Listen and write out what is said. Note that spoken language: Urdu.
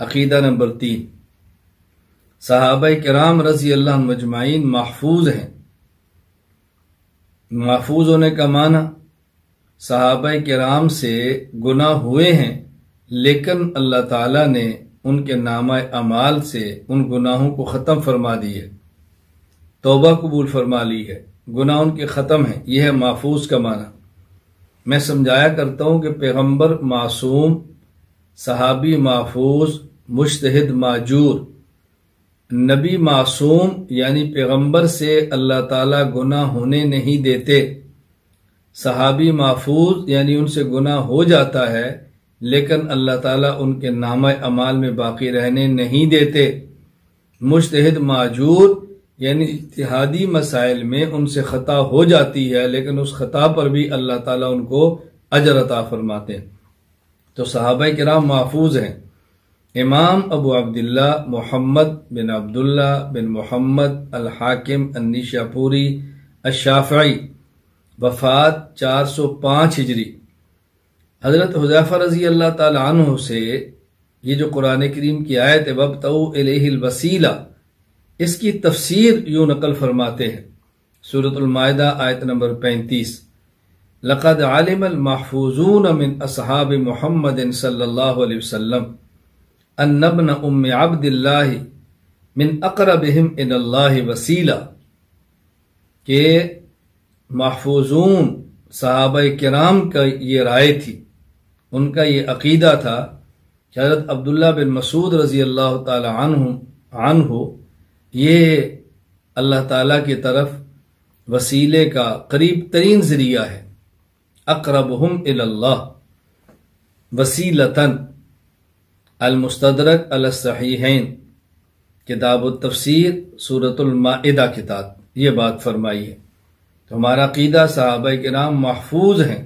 عقیدہ نمبر 3، صحابہ کرام رضی اللہ عنہم اجمعین محفوظ ہیں۔ محفوظ ہونے کا معنی صحابہ کرام سے گناہ ہوئے ہیں، لیکن اللہ تعالیٰ نے ان کے نامہ اعمال سے ان گناہوں کو ختم فرما دی ہے، توبہ قبول فرما لی ہے، گناہ ان کے ختم ہیں۔ یہ ہے محفوظ کا معنی۔ میں سمجھایا کرتا ہوں کہ پیغمبر معصوم، صحابی محفوظ، مجتہد ماجور، نبی معصوم یعنی پیغمبر سے اللہ تعالیٰ گناہ ہونے نہیں دیتے، صحابی محفوظ یعنی ان سے گناہ ہو جاتا ہے لیکن اللہ تعالیٰ ان کے نامہ اعمال میں باقی رہنے نہیں دیتے، مجتہد ماجور یعنی اجتہادی مسائل میں ان سے خطا ہو جاتی ہے لیکن اس خطا پر بھی اللہ تعالیٰ ان کو اجر عطا فرماتے ہیں۔ تو صحابہ کرام محفوظ ہیں۔ امام ابو عبداللہ محمد بن عبداللہ بن محمد الحاکم النیشاپوری الشافعی، وفات 405 ہجری۔ حضرت حذیفہ رضی اللہ تعالی عنہ سے یہ جو قرآن کریم کی آیت ہے وَابْتَغُوا إِلَيْهِ الْوَسِيلَةَ، اس کی تفسیر یوں نقل فرماتے ہیں، سورۃ المائدہ آیت نمبر 35، لَقَدْ عَلِمَ الْمَحْفُوظُونَ مِنْ أَصْحَابِ مُحَمَّدٍ صلی اللہ علیہ وسلم أَنَّ ابْنَ أُمِّ عَبْدِ اللَّهِ مِنْ أَقْرَبِهِمْ إِلَى اللَّهِ وَسِيلَةً، کہ محفوظون صحابہ کرام کا یہ رائے تھی، ان کا یہ عقیدہ تھا کہ حضرت عبداللہ بن مسعود رضی اللہ تعالی عنہ یہ اللہ تعالیٰ کی طرف وسیلے کا قریب ترین ذریعہ ہے، اقربہم الی اللہ وسیلتاً، المستدرک علی الصحیحین، کتاب التفسیر سورۃ المائدہ کتاب، یہ بات فرمائی ہے۔ تو ہمارا عقیدہ صحابہ کرام محفوظ ہیں۔